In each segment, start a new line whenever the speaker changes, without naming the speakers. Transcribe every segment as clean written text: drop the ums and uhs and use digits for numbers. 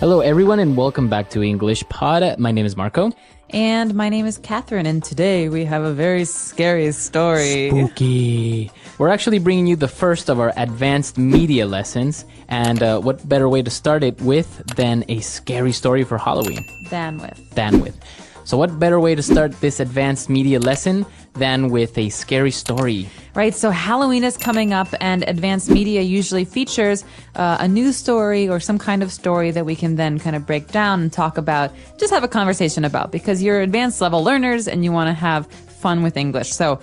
Hello, everyone, and welcome back to English Pod. My name is Marco.
And my name is Catherine, and today we have a very scary story.
Spooky. We're actually bringing you the first of our advanced media lessons, and what better way to start it with than a scary story for Halloween?
Than with.
So what better way to start this advanced media lesson than with a scary story?
Right, so Halloween is coming up, and advanced media usually features a news story or some kind of story that we can then kind of break down and talk about, just have a conversation about, because you're advanced level learners and you want to have fun with English. So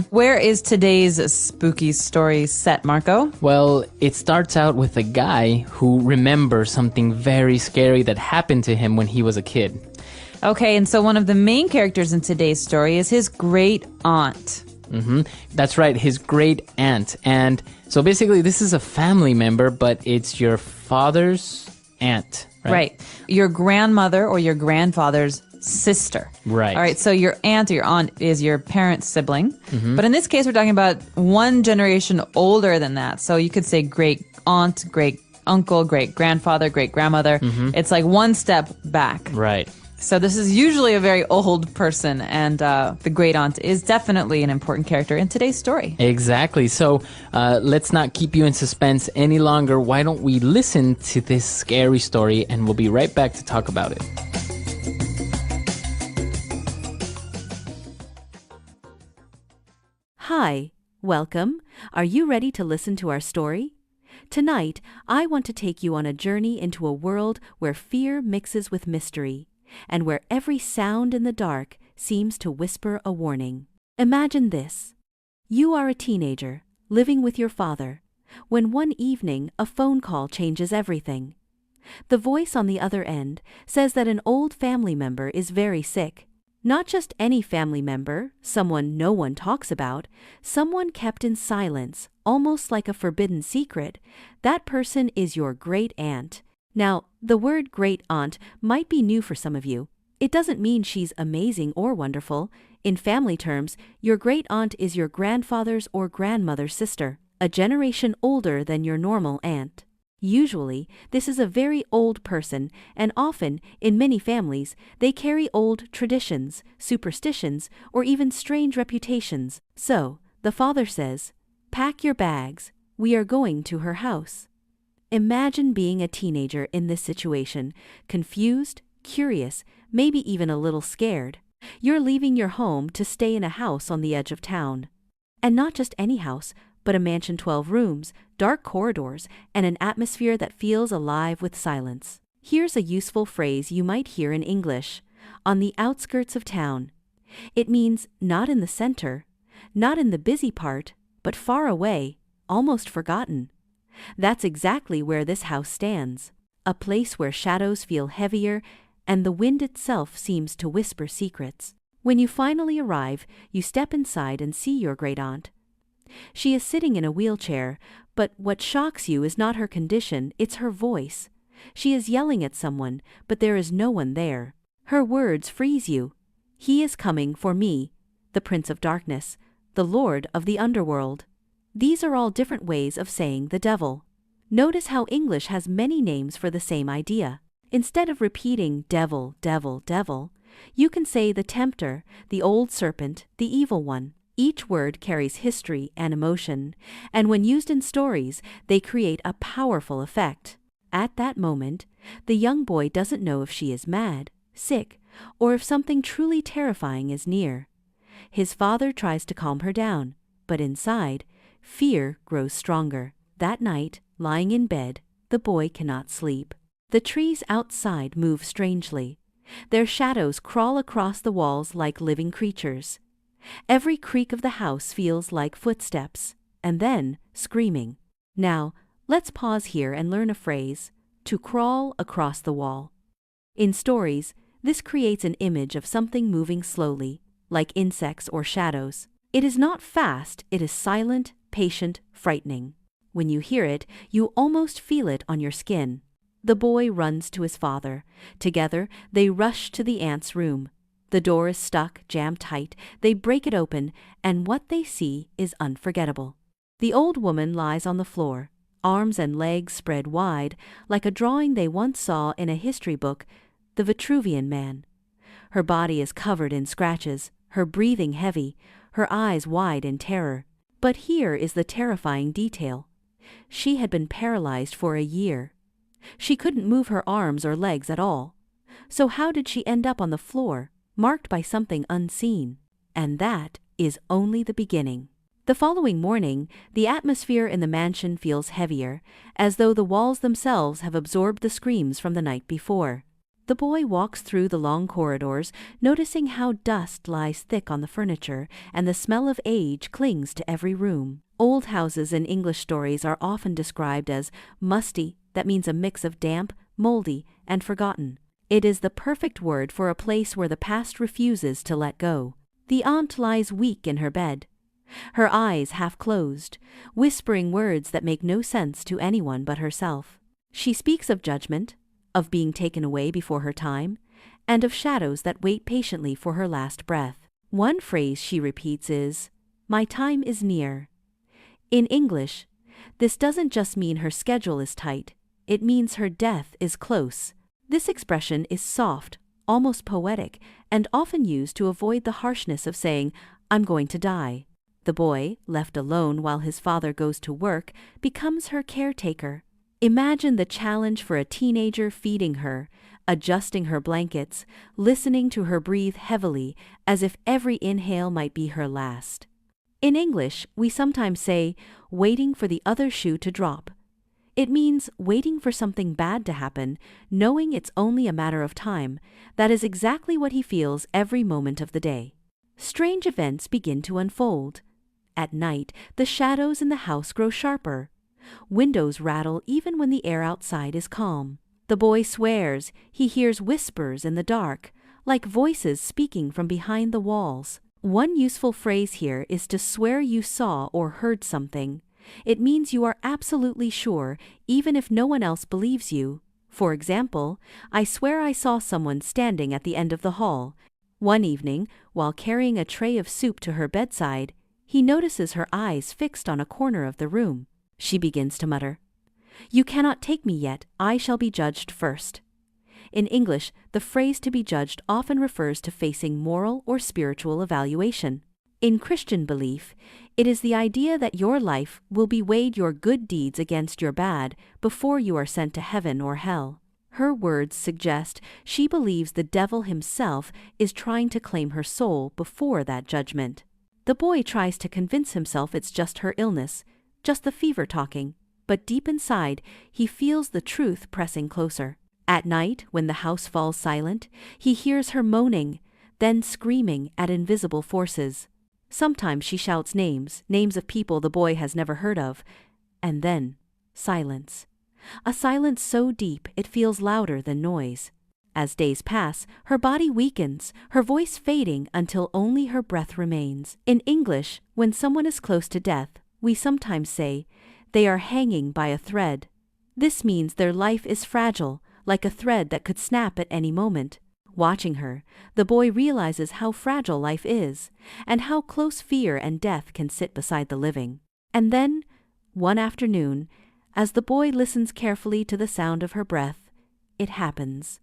where is today's spooky story set, Marco?
Well, it starts out with a guy who remembers something very scary that happened to him when he was a kid.
Okay, and so one of the main characters in today's story is his great aunt.
That's right, his great aunt. And so basically this is a family member, but it's your father's aunt, right?
Right. Your grandmother or your grandfather's sister.
Right.
All right, so your aunt or your aunt is your parent's sibling. But in this case, we're talking about one generation older than that. So you could say great aunt, great uncle, great grandfather, great grandmother. It's like one step back.
Right.
So this is usually a very old person, and the great aunt is definitely an important character in today's story.
Exactly. So let's not keep you in suspense any longer. Why don't we listen to this scary story, and we'll be right back to talk about it.
Hi, welcome. Are you ready to listen to our story? Tonight, I want to take you on a journey into a world where fear mixes with mystery, and where every sound in the dark seems to whisper a warning. Imagine this. You are a teenager, living with your father, when one evening a phone call changes everything. The voice on the other end says that an old family member is very sick. Not just any family member, someone no one talks about, someone kept in silence, almost like a forbidden secret. That person is your great aunt. Now, the word great aunt might be new for some of you. It doesn't mean she's amazing or wonderful. In family terms, your great aunt is your grandfather's or grandmother's sister, a generation older than your normal aunt. Usually, this is a very old person, and often, in many families, they carry old traditions, superstitions, or even strange reputations. So, the father says, "Pack your bags, we are going to her house." Imagine being a teenager in this situation, confused, curious, maybe even a little scared. You're leaving your home to stay in a house on the edge of town. And not just any house, but a mansion 12 rooms, dark corridors, and an atmosphere that feels alive with silence. Here's a useful phrase you might hear in English: on the outskirts of town. It means not in the center, not in the busy part, but far away, almost forgotten. That's exactly where this house stands, a place where shadows feel heavier and the wind itself seems to whisper secrets. When you finally arrive, you step inside and see your great aunt. She is sitting in a wheelchair, but what shocks you is not her condition, it's her voice. She is yelling at someone, but there is no one there. Her words freeze you. "He is coming for me, the Prince of Darkness, the Lord of the Underworld." These are all different ways of saying the devil. Notice how English has many names for the same idea. Instead of repeating devil, devil, devil, you can say the tempter, the old serpent, the evil one. Each word carries history and emotion, and when used in stories, they create a powerful effect. At that moment, the young boy doesn't know if she is mad, sick, or if something truly terrifying is near. His father tries to calm her down, but inside, fear grows stronger. That night, lying in bed, the boy cannot sleep. The trees outside move strangely. Their shadows crawl across the walls like living creatures. Every creak of the house feels like footsteps, and then screaming. Now, let's pause here and learn a phrase: to crawl across the wall. In stories, this creates an image of something moving slowly, like insects or shadows. It is not fast, it is silent, patient, frightening. When you hear it, you almost feel it on your skin. The boy runs to his father. Together, they rush to the aunt's room. The door is stuck, jammed tight. They break it open, and what they see is unforgettable. The old woman lies on the floor, arms and legs spread wide, like a drawing they once saw in a history book, the Vitruvian Man. Her body is covered in scratches, her breathing heavy, her eyes wide in terror. But here is the terrifying detail. She had been paralyzed for a year. She couldn't move her arms or legs at all. So how did she end up on the floor, marked by something unseen? And that is only the beginning. The following morning, the atmosphere in the mansion feels heavier, as though the walls themselves have absorbed the screams from the night before. The boy walks through the long corridors, noticing how dust lies thick on the furniture and the smell of age clings to every room. Old houses in English stories are often described as musty, that means a mix of damp, moldy, and forgotten. It is the perfect word for a place where the past refuses to let go. The aunt lies weak in her bed, her eyes half closed, whispering words that make no sense to anyone but herself. She speaks of judgment, of being taken away before her time, and of shadows that wait patiently for her last breath. One phrase she repeats is, "My time is near." In English, this doesn't just mean her schedule is tight, it means her death is close. This expression is soft, almost poetic, and often used to avoid the harshness of saying, "I'm going to die." The boy, left alone while his father goes to work, becomes her caretaker. Imagine the challenge for a teenager feeding her, adjusting her blankets, listening to her breathe heavily as if every inhale might be her last. In English, we sometimes say, waiting for the other shoe to drop. It means waiting for something bad to happen, knowing it's only a matter of time. That is exactly what he feels every moment of the day. Strange events begin to unfold. At night, the shadows in the house grow sharper. Windows rattle even when the air outside is calm. The boy swears he hears whispers in the dark, like voices speaking from behind the walls. One useful phrase here is to swear you saw or heard something. It means you are absolutely sure, even if no one else believes you. For example, I swear I saw someone standing at the end of the hall. One evening, while carrying a tray of soup to her bedside, he notices her eyes fixed on a corner of the room. She begins to mutter, "You cannot take me yet, I shall be judged first." In English, the phrase to be judged often refers to facing moral or spiritual evaluation. In Christian belief, it is the idea that your life will be weighed your good deeds against your bad before you are sent to heaven or hell. Her words suggest she believes the devil himself is trying to claim her soul before that judgment. The boy tries to convince himself it's just her illness, just the fever talking, but deep inside, he feels the truth pressing closer. At night, when the house falls silent, he hears her moaning, then screaming at invisible forces. Sometimes she shouts names of people the boy has never heard of, and then silence. A silence so deep it feels louder than noise. As days pass, her body weakens, her voice fading until only her breath remains. In English, when someone is close to death, we sometimes say, they are hanging by a thread. This means their life is fragile, like a thread that could snap at any moment. Watching her, the boy realizes how fragile life is, and how close fear and death can sit beside the living. And then, one afternoon, as the boy listens carefully to the sound of her breath, it happens.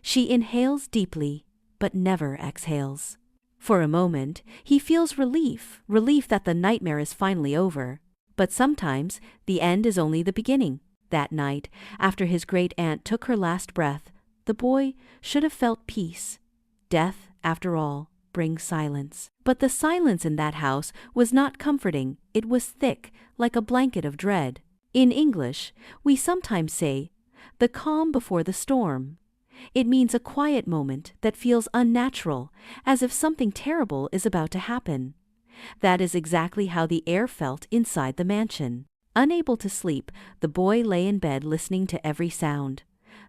She inhales deeply, but never exhales. For a moment, he feels relief that the nightmare is finally over. But sometimes, the end is only the beginning. That night, after his great-aunt took her last breath, the boy should have felt peace. Death, after all, brings silence. But the silence in that house was not comforting. It was thick, like a blanket of dread. In English, we sometimes say, the calm before the storm. It means a quiet moment that feels unnatural, as if something terrible is about to happen. That is exactly how the air felt inside the mansion. Unable to sleep, the boy lay in bed listening to every sound.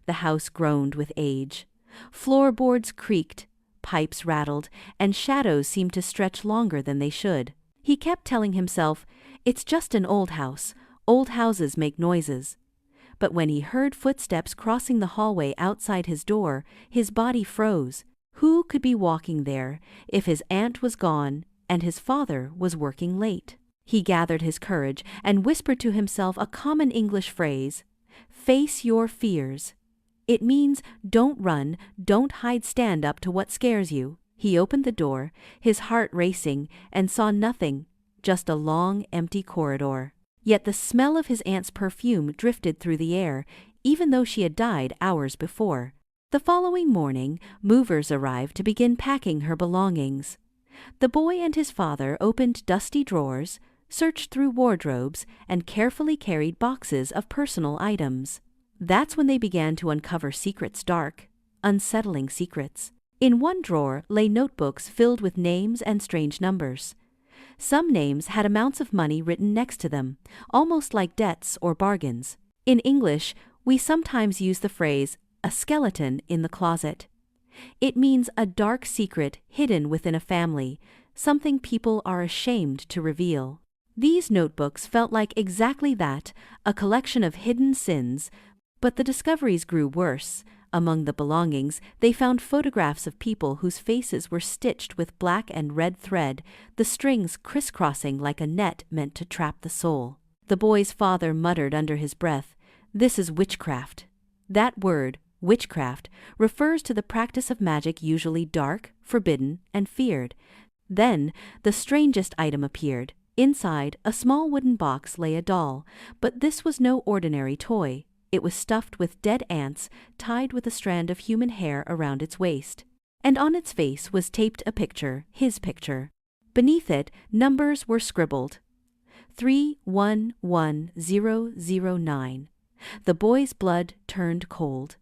The house groaned with age. Floorboards creaked, pipes rattled, and shadows seemed to stretch longer than they should. He kept telling himself, "It's just an old house. Old houses make noises." But when he heard footsteps crossing the hallway outside his door, his body froze. Who could be walking there if his aunt was gone and his father was working late? He gathered his courage and whispered to himself a common English phrase, "Face your fears." It means don't run, don't hide, stand up to what scares you. He opened the door, his heart racing, and saw nothing, just a long, empty corridor. Yet the smell of his aunt's perfume drifted through the air, even though she had died hours before. The following morning, movers arrived to begin packing her belongings. The boy and his father opened dusty drawers, searched through wardrobes, and carefully carried boxes of personal items. That's when they began to uncover secrets, dark, unsettling secrets. In one drawer lay notebooks filled with names and strange numbers. Some names had amounts of money written next to them, almost like debts or bargains. In English, we sometimes use the phrase, a skeleton in the closet. It means a dark secret hidden within a family, something people are ashamed to reveal. These notebooks felt like exactly that, a collection of hidden sins, but the discoveries grew worse. Among the belongings, they found photographs of people whose faces were stitched with black and red thread, the strings crisscrossing like a net meant to trap the soul. The boy's father muttered under his breath, "This is witchcraft." That word, witchcraft, refers to the practice of magic usually dark, forbidden, and feared. Then, the strangest item appeared. Inside, a small wooden box lay a doll, but this was no ordinary toy. It was stuffed with dead ants, tied with a strand of human hair around its waist. And on its face was taped a picture, his picture. Beneath it, numbers were scribbled. 311009. The boy's blood turned cold.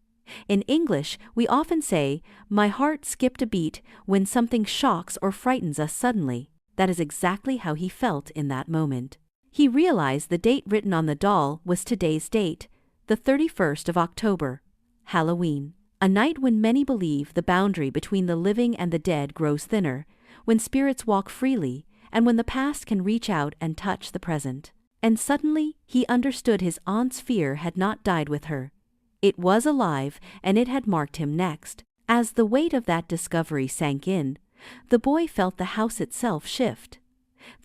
In English, we often say, "My heart skipped a beat" when something shocks or frightens us suddenly. That is exactly how he felt in that moment. He realized the date written on the doll was today's date, the 31st of October, Halloween, a night when many believe the boundary between the living and the dead grows thinner, when spirits walk freely, and when the past can reach out and touch the present. And suddenly he understood his aunt's fear had not died with her. It was alive, and it had marked him next. As the weight of that discovery sank in, the boy felt the house itself shift.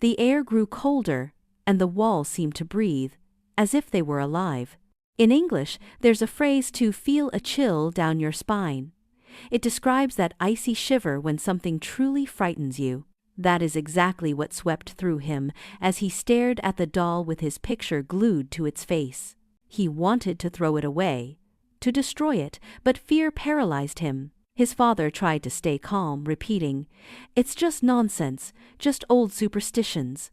The air grew colder, and the walls seemed to breathe, as if they were alive. In English, there's a phrase to feel a chill down your spine. It describes that icy shiver when something truly frightens you. That is exactly what swept through him as he stared at the doll with his picture glued to its face. He wanted to throw it away, to destroy it, but fear paralyzed him. His father tried to stay calm, repeating, "It's just nonsense, just old superstitions."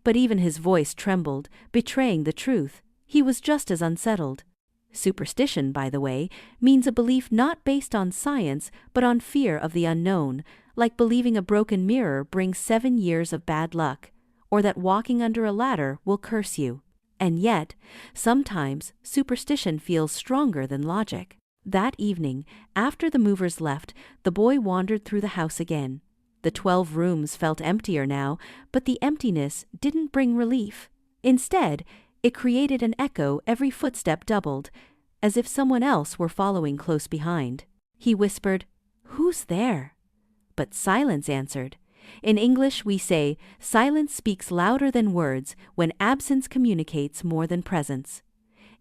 But even his voice trembled, betraying the truth. He was just as unsettled. Superstition, by the way, means a belief not based on science but on fear of the unknown, like believing a broken mirror brings 7 years of bad luck, or that walking under a ladder will curse you. And yet, sometimes superstition feels stronger than logic. That evening, after the movers left, the boy wandered through the house again. The 12 rooms felt emptier now, but the emptiness didn't bring relief. Instead, it created an echo every footstep doubled, as if someone else were following close behind. He whispered, "Who's there?" But silence answered. In English, we say, silence speaks louder than words when absence communicates more than presence.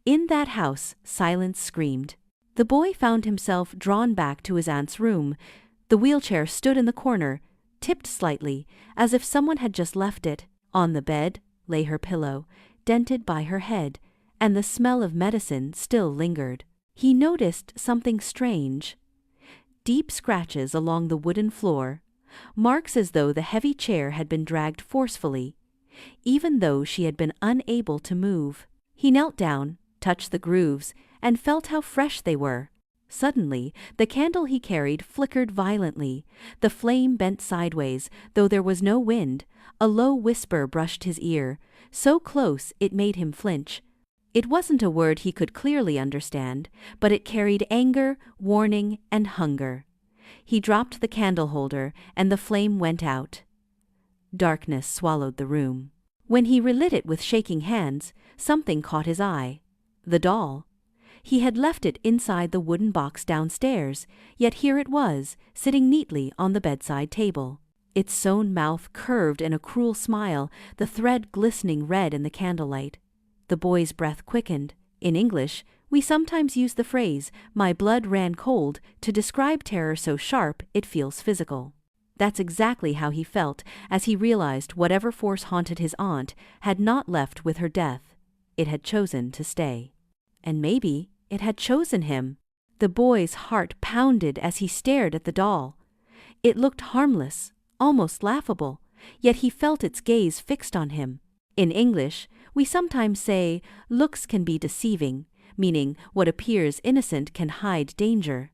In that house, silence screamed. The boy found himself drawn back to his aunt's room. The wheelchair stood in the corner, tipped slightly, as if someone had just left it. On the bed lay her pillow, dented by her head, and the smell of medicine still lingered. He noticed something strange. Deep scratches along the wooden floor, marks as though the heavy chair had been dragged forcefully, even though she had been unable to move. He knelt down, touched the grooves, and felt how fresh they were. Suddenly, the candle he carried flickered violently. The flame bent sideways, though there was no wind. A low whisper brushed his ear, so close it made him flinch. It wasn't a word he could clearly understand, but it carried anger, warning, and hunger. He dropped the candle holder, and the flame went out. Darkness swallowed the room. When he relit it with shaking hands, something caught his eye. The doll. He had left it inside the wooden box downstairs, yet here it was, sitting neatly on the bedside table. its sewn mouth curved in a cruel smile, the thread glistening red in the candlelight. The boy's breath quickened. In English, we sometimes use the phrase, "my blood ran cold," to describe terror so sharp it feels physical. That's exactly how he felt as he realized whatever force haunted his aunt had not left with her death. It had chosen to stay. And maybe it had chosen him. The boy's heart pounded as he stared at the doll. It looked harmless, almost laughable, yet he felt its gaze fixed on him. In English, we sometimes say, looks can be deceiving, meaning what appears innocent can hide danger.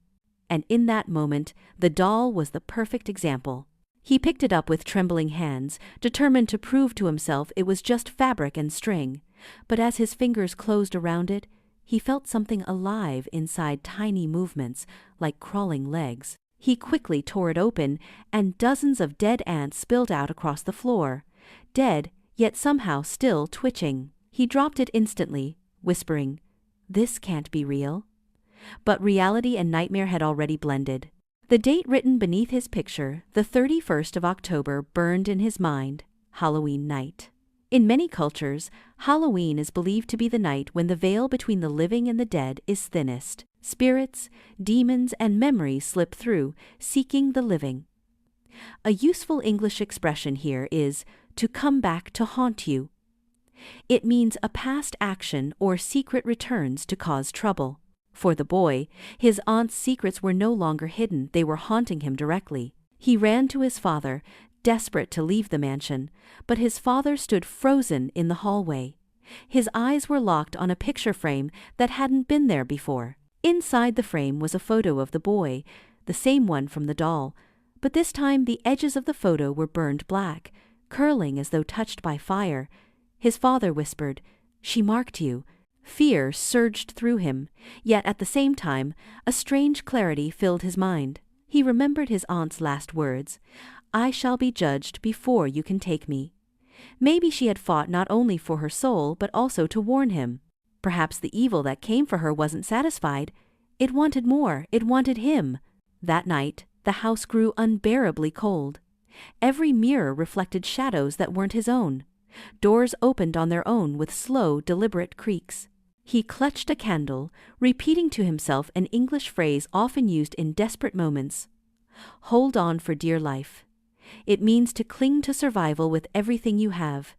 And in that moment, the doll was the perfect example. He picked it up with trembling hands, determined to prove to himself it was just fabric and string. But as his fingers closed around it, he felt something alive inside tiny movements, like crawling legs. He quickly tore it open, and dozens of dead ants spilled out across the floor. Dead, yet somehow still twitching. He dropped it instantly, whispering, "This can't be real." But reality and nightmare had already blended. The date written beneath his picture, the 31st of October, burned in his mind, Halloween night. In many cultures, Halloween is believed to be the night when the veil between the living and the dead is thinnest. Spirits, demons, and memories slip through, seeking the living. A useful English expression here is to come back to haunt you. It means a past action or secret returns to cause trouble. For the boy, his aunt's secrets were no longer hidden, they were haunting him directly. He ran to his father, desperate to leave the mansion, but his father stood frozen in the hallway. His eyes were locked on a picture frame that hadn't been there before. Inside the frame was a photo of the boy, the same one from the doll, but this time the edges of the photo were burned black, curling as though touched by fire. His father whispered, "She marked you." Fear surged through him, yet at the same time, a strange clarity filled his mind. He remembered his aunt's last words, "I shall be judged before you can take me." Maybe she had fought not only for her soul, but also to warn him. Perhaps the evil that came for her wasn't satisfied. It wanted more. It wanted him. That night, the house grew unbearably cold. Every mirror reflected shadows that weren't his own. Doors opened on their own with slow, deliberate creaks. He clutched a candle, repeating to himself an English phrase often used in desperate moments. Hold on for dear life. It means to cling to survival with everything you have.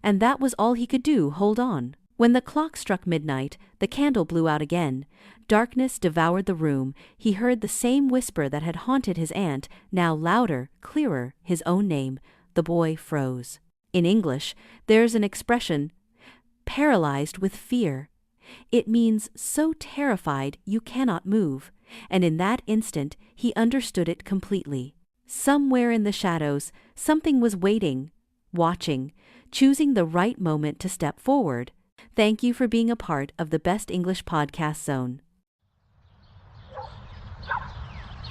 And that was all he could do, hold on. When the clock struck midnight, the candle blew out again. Darkness devoured the room. He heard the same whisper that had haunted his aunt, now louder, clearer, his own name. The boy froze. In English, there's an expression, paralyzed with fear. It means so terrified you cannot move, and in that instant he understood it completely. Somewhere in the shadows, something was waiting, watching, choosing the right moment to step forward. Thank you for being a part of the Best English Podcast Zone.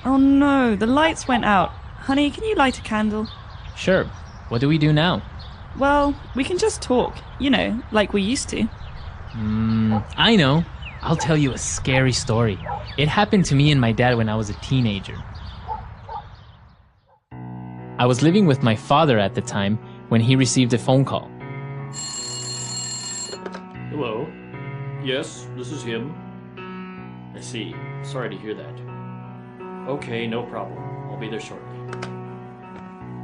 Oh no, the lights went out. Honey, can you light a candle?
Sure. What do we do now?
Well, we can just talk, like we used to.
I know. I'll tell you a scary story. It happened to me and my dad when I was a teenager. I was living with my father at the time when he received a phone call.
Hello. Yes, this is him. I see. Sorry to hear that. Okay, no problem. I'll be there shortly.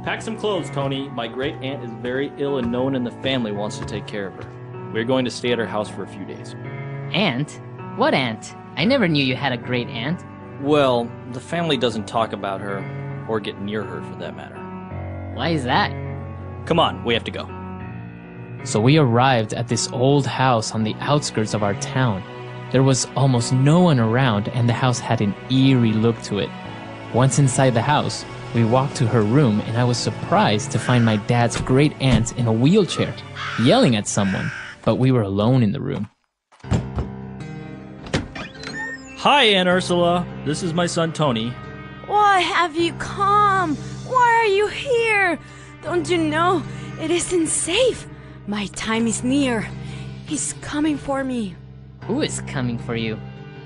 Pack some clothes, Tony. My great aunt is very ill and no one in the family wants to take care of her. We're going to stay at her house for a few days.
Aunt? What aunt? I never knew you had a great aunt.
Well, the family doesn't talk about her, or get near her for that matter.
Why is that?
Come on, we have to go.
So we arrived at this old house on the outskirts of our town. There was almost no one around and the house had an eerie look to it. Once inside the house, we walked to her room and I was surprised to find my dad's great aunt in a wheelchair, yelling at someone, but we were alone in the room.
Hi, Aunt Ursula. This is my son, Tony.
Why have you come? Why are you here? Don't you know it isn't safe? My time is near. He's coming for me.
Who is coming for you?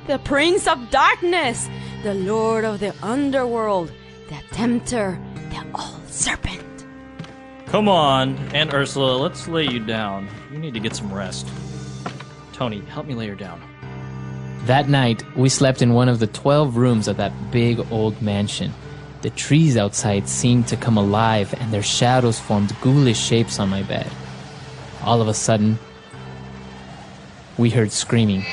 The Prince of Darkness, the Lord of the Underworld, the Tempter, the All serpent.
Come on, Aunt Ursula, let's lay you down. You need to get some rest. Tony, help me lay her down.
That night, we slept in one of the 12 rooms of that big old mansion. The trees outside seemed to come alive, and their shadows formed ghoulish shapes on my bed. All of a sudden, we heard screaming.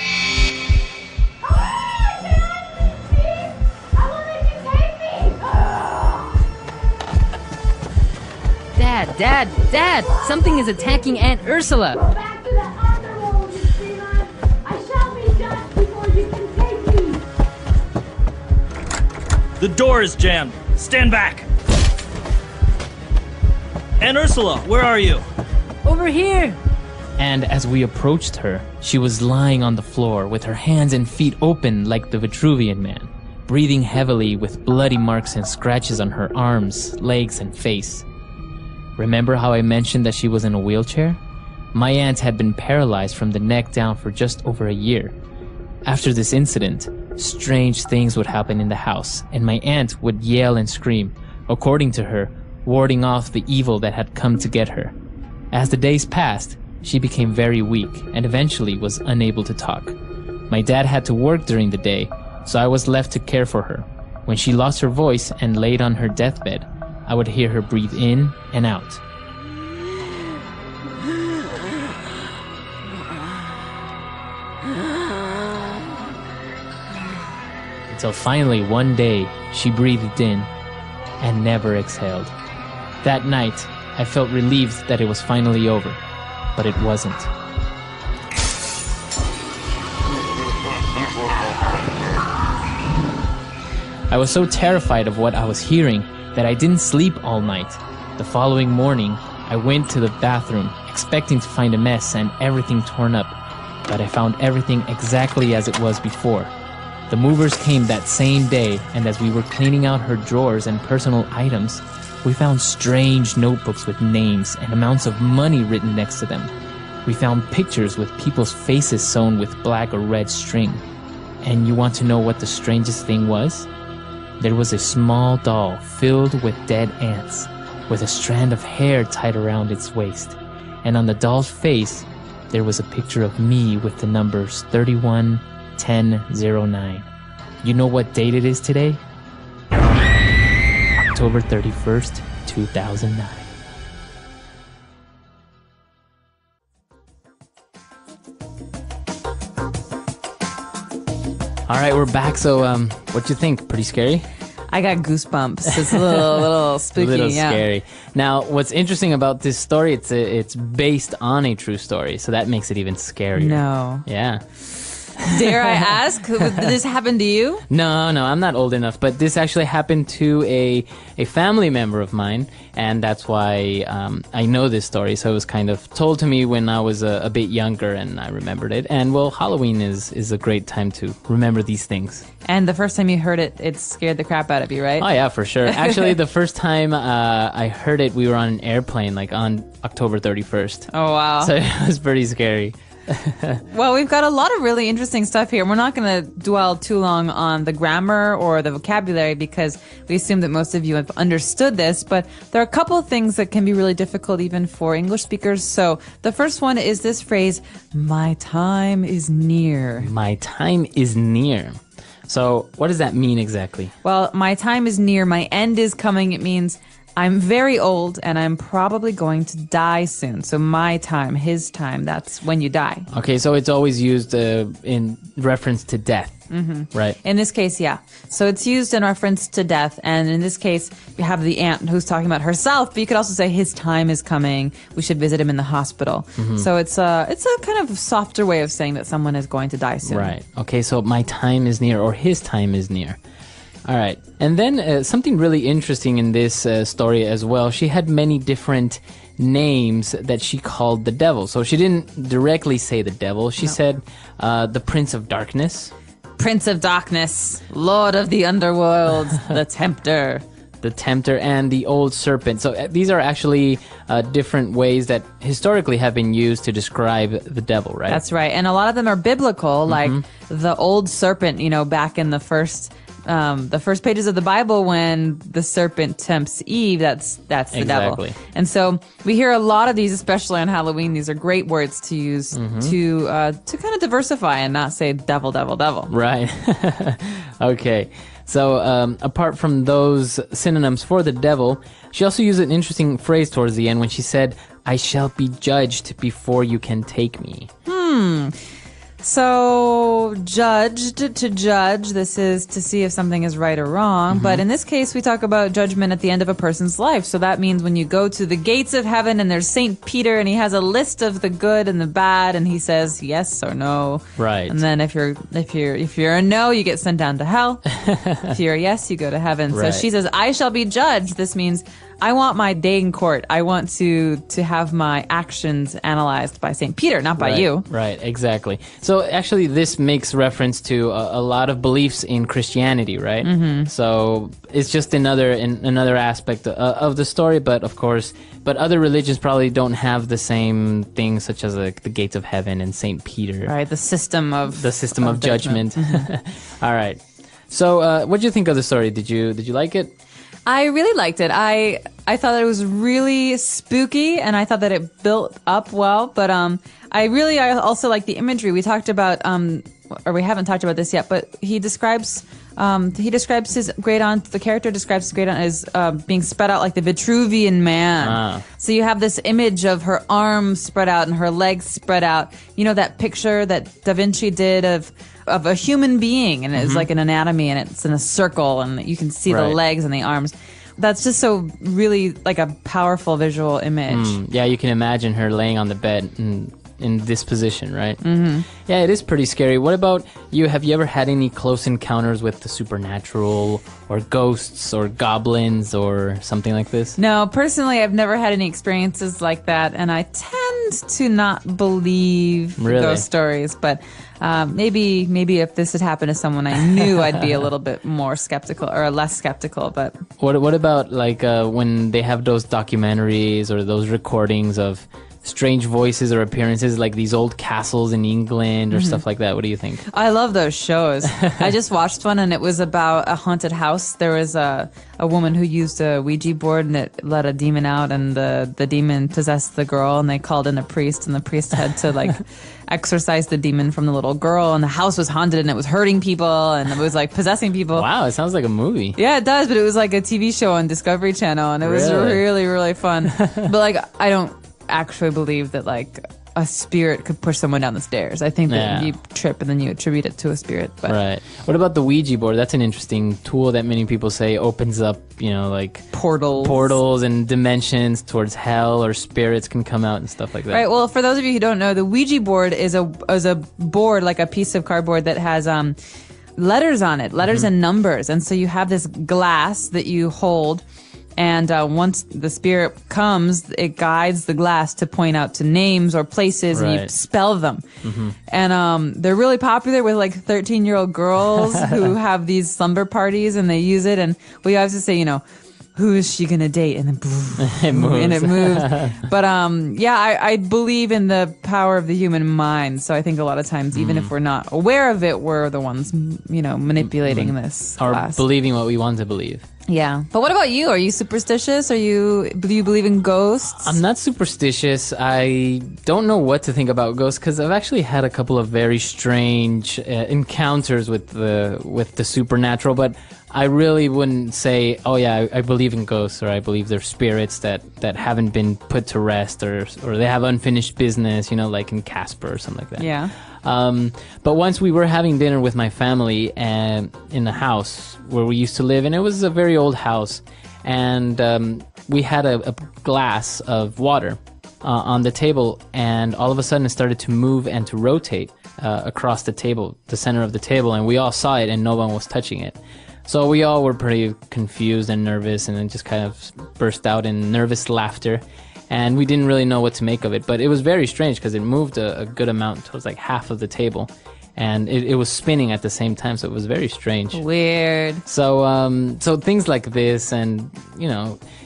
Dad! Something is attacking Aunt Ursula!
Back to the underworld, you dreamer. I shall be judged before you can take me.
The door is jammed. Stand back. Aunt Ursula, where are you?
Over here!
And as we approached her, she was lying on the floor with her hands and feet open like the Vitruvian Man, breathing heavily with bloody marks and scratches on her arms, legs, and face. Remember how I mentioned that she was in a wheelchair? My aunt had been paralyzed from the neck down for just over a year. After this incident, strange things would happen in the house, and my aunt would yell and scream, according to her, warding off the evil that had come to get her. As the days passed, she became very weak and eventually was unable to talk. My dad had to work during the day, so I was left to care for her. When she lost her voice and laid on her deathbed, I would hear her breathe in and out. Until finally one day, she breathed in and never exhaled. That night, I felt relieved that it was finally over, but it wasn't. I was so terrified of what I was hearing that I didn't sleep all night. The following morning, I went to the bathroom, expecting to find a mess and everything torn up, but I found everything exactly as it was before. The movers came that same day, and as we were cleaning out her drawers and personal items, we found strange notebooks with names and amounts of money written next to them. We found pictures with people's faces sewn with black or red string. And you want to know what the strangest thing was? There was a small doll filled with dead ants, with a strand of hair tied around its waist. And on the doll's face, there was a picture of me with the numbers 311009. You know what date it is today? October 31st, 2009. All right, we're back. So, what you think? Pretty scary?
I got goosebumps. It's a little spooky.
A little
yeah.
scary. Now, what's interesting about this story? It's based on a true story, so that makes it even scarier.
No.
Yeah.
Dare I ask? Did this happen to you?
No, I'm not old enough, but this actually happened to a family member of mine, and that's why I know this story. So it was kind of told to me when I was a bit younger, and I remembered it. And well, Halloween is a great time to remember these things.
And the first time you heard it, it scared the crap out of you, right?
Oh yeah, for sure. Actually, the first time I heard it, we were on an airplane, like on October 31st.
Oh, wow.
So it was pretty scary.
Well, we've got a lot of really interesting stuff here. We're not going to dwell too long on the grammar or the vocabulary because we assume that most of you have understood this, but there are a couple of things that can be really difficult even for English speakers. So the first one is this phrase, my time is near.
My time is near. So what does that mean exactly?
Well, my time is near. My end is coming. It means I'm very old and I'm probably going to die soon. So my time, his time, that's when you die.
Okay, so it's always used in reference to death, right?
In this case, yeah. So it's used in reference to death. And in this case, you have the aunt who's talking about herself, but you could also say his time is coming. We should visit him in the hospital. So it's a kind of softer way of saying that someone is going to die soon.
Right. Okay, so my time is near or his time is near. All right. And then something really interesting in this story as well. She had many different names that she called the devil. So she didn't directly say the devil. She said the Prince of Darkness.
Prince of Darkness, Lord of the Underworld, the Tempter.
The Tempter and the Old Serpent. So these are actually different ways that historically have been used to describe the devil, right?
That's right. And a lot of them are biblical, like the Old Serpent, back in the first the first pages of the Bible, when the serpent tempts Eve, that's the
Exactly.
devil. And so we hear a lot of these, especially on Halloween. These are great words to use to kind of diversify and not say devil, devil, devil.
Right. Okay. So apart from those synonyms for the devil, she also used an interesting phrase towards the end when she said, "I shall be judged before you can take me."
So, judged, to judge, this is to see if something is right or wrong. But in this case, we talk about judgment at the end of a person's life. So that means when you go to the gates of heaven and there's St. Peter and he has a list of the good and the bad and he says yes or no.
Right.
And then if you're a no, you get sent down to hell. If you're a yes, you go to heaven.
Right.
So she says, "I shall be judged." This means I want my day in court. I want to have my actions analyzed by St. Peter, not by you.
Right, exactly. So actually this makes reference to a lot of beliefs in Christianity, right? So it's just another aspect of the story, but of course, other religions probably don't have the same things, such as like the gates of heaven and St. Peter.
Right, the system of
judgment. All right. So what did you think of the story? Did you like it?
I really liked it. I thought it was really spooky, and I thought that it built up well. But I also like the imagery. We talked about, or we haven't talked about this yet, but he describes his great aunt. The character describes his great aunt as being spread out like the Vitruvian man. So you have this image of her arms spread out and her legs spread out. You know that picture that Da Vinci did of a human being, and it's like an anatomy, and it's in a circle, and you can see the legs and the arms. That's just so really like a powerful visual image.
Yeah, you can imagine her laying on the bed in this position, right? Yeah, it is pretty scary. What about you? Have you ever had any close encounters with the supernatural, or ghosts, or goblins, or something like this?
No, personally, I've never had any experiences like that, and I tend to not believe ghost stories. But maybe if this had happened to someone I knew, I'd be a little bit more skeptical or less skeptical. But
what about like when they have those documentaries or those recordings of strange voices or appearances, like these old castles in England or stuff like that? What do you think?
I love those shows. I just watched one, and it was about a haunted house. There was a woman who used a Ouija board, and it let a demon out, and the demon possessed the girl, and they called in a priest, and the priest had to like exorcise the demon from the little girl, and the house was haunted, and it was hurting people, and it was like possessing people.
Wow, it sounds like a movie.
Yeah, it does, but it was like a TV show on Discovery Channel, and it was really, really fun. But like, I don't actually believe that like a spirit could push someone down the stairs. I think that you trip and then you attribute it to a spirit. But
right. What about the Ouija board? That's an interesting tool that many people say opens up, like portals and dimensions towards hell, or spirits can come out and stuff like that.
Right. Well, for those of you who don't know, the Ouija board is a board, like a piece of cardboard that has letters on it, letters and numbers. And so you have this glass that you hold. And once the spirit comes, it guides the glass to point out to names or places, and you spell them. And they're really popular with like 13-year-old girls who have these slumber parties, and they use it. And we always say, who is she gonna date? And then it moves. But I believe in the power of the human mind. So I think a lot of times, even if we're not aware of it, we're the ones, manipulating this.
Or
glass.
believing what we want to believe.
Yeah. But what about you? Are you superstitious? Do you believe in ghosts?
I'm not superstitious. I don't know what to think about ghosts, because I've actually had a couple of very strange encounters with the supernatural, but I really wouldn't say, oh yeah, I believe in ghosts, or I believe they're spirits that haven't been put to rest, or they have unfinished business, like in Casper or something like that.
Yeah.
But once we were having dinner with my family and in the house where we used to live, and it was a very old house, and we had a glass of water on the table, and all of a sudden it started to move and to rotate across the table, the center of the table, and we all saw it, and no one was touching it. So we all were pretty confused and nervous, and then just kind of burst out in nervous laughter. And we didn't really know what to make of it, but it was very strange because it moved a good amount towards like half of the table, and it was spinning at the same time, so it was very strange.
Weird.
So things like this, and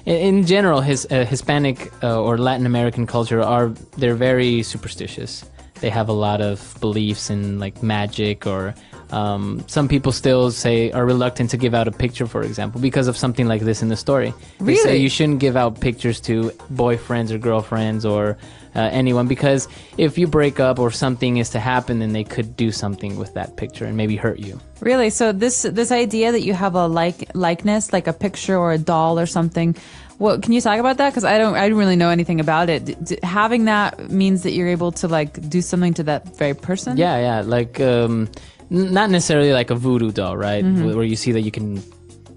in general, Hispanic or Latin American culture they're very superstitious. They have a lot of beliefs in like magic or Some people still are reluctant to give out a picture, for example, because of something like this in the story. They say
Really?
you shouldn't give out pictures to boyfriends or girlfriends or anyone, because if you break up or something is to happen, then they could do something with that picture and maybe hurt you.
Really? So this idea that you have a likeness, like a picture or a doll or something. What can you talk about that? Because I don't really know anything about it. Having that means that you're able to like do something to that very person.
Yeah, like not necessarily like a voodoo doll, right? Where you see that you can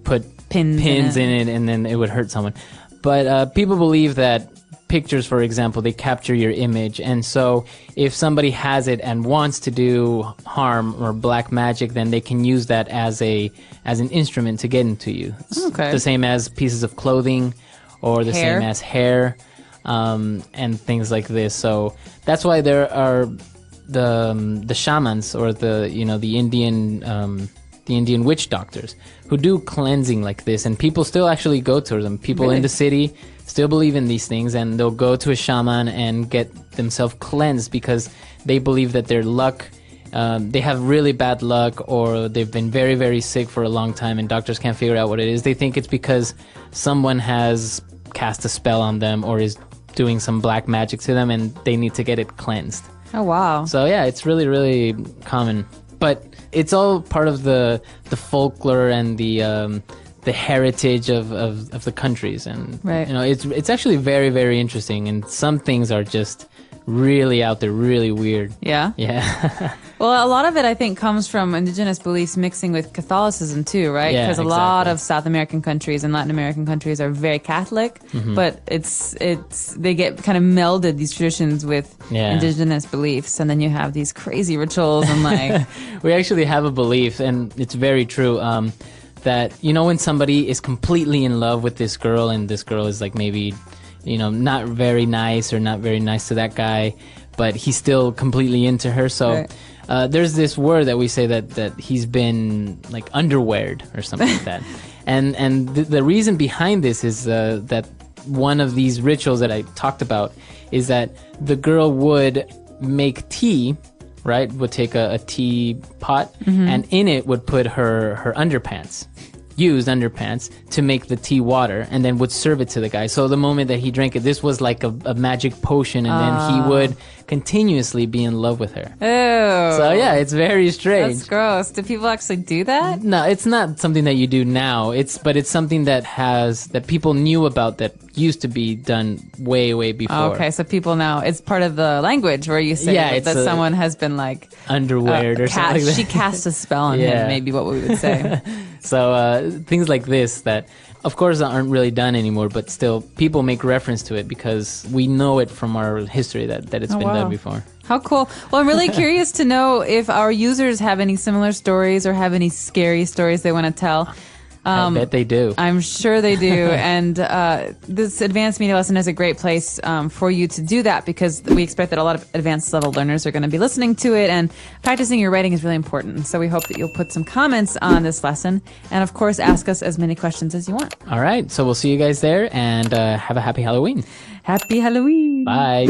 put pins in it and then it would hurt someone. But people believe that pictures, for example, they capture your image, and so if somebody has it and wants to do harm or black magic, then they can use that as an instrument to get into you. It's the same as pieces of clothing or the same as hair, and things like this. So that's why there are the shamans or the Indian witch doctors who do cleansing like this, and people still actually go to them. People in the city still believe in these things, and they'll go to a shaman and get themselves cleansed because they believe that their luck, they have really bad luck, or they've been very, very sick for a long time and doctors can't figure out what it is. They think it's because someone has cast a spell on them or is doing some black magic to them and they need to get it cleansed.
Oh, wow.
So yeah, it's really, really common. But it's all part of the folklore and the heritage of the countries, and it's actually very, very interesting. And some things are just really out there, really weird.
Yeah. Well, a lot of it I think comes from indigenous beliefs mixing with Catholicism too, right?
Yeah,
because a lot of South American countries and Latin American countries are very Catholic, but it's they get kind of melded, these traditions, with indigenous beliefs, and then you have these crazy rituals and like
we actually have a belief, and it's very true, that when somebody is completely in love with this girl, and this girl is like maybe not very nice or not very nice to that guy, but he's still completely into her. So there's this word that we say that he's been like underweared or something like that. And the reason behind this is that one of these rituals that I talked about is that the girl would make tea, right? Would take a tea pot and in it would put her underpants. Used underpants to make the tea water, and then would serve it to the guy. So the moment that he drank it, this was like a magic potion, and then he would continuously be in love with her.
Ew.
So yeah, it's very strange.
That's gross. Do people actually do that?
No, it's not something that you do now. But it's something that people knew about, that used to be done way, way before.
Oh, okay, so people now, it's part of the language where you say that someone has been like
underweared or something like that.
She cast a spell on him, maybe what we would say.
So things like this that, of course, aren't really done anymore, but still people make reference to it because we know it from our history that it's been done before.
How cool. Well, I'm really curious to know if our users have any similar stories or have any scary stories they want to tell.
I bet they do.
I'm sure they do. And this advanced media lesson is a great place for you to do that, because we expect that a lot of advanced level learners are going to be listening to it, and practicing your writing is really important. So we hope that you'll put some comments on this lesson, and of course ask us as many questions as you want.
All right. So we'll see you guys there, and have a happy Halloween.
Happy Halloween.
Bye.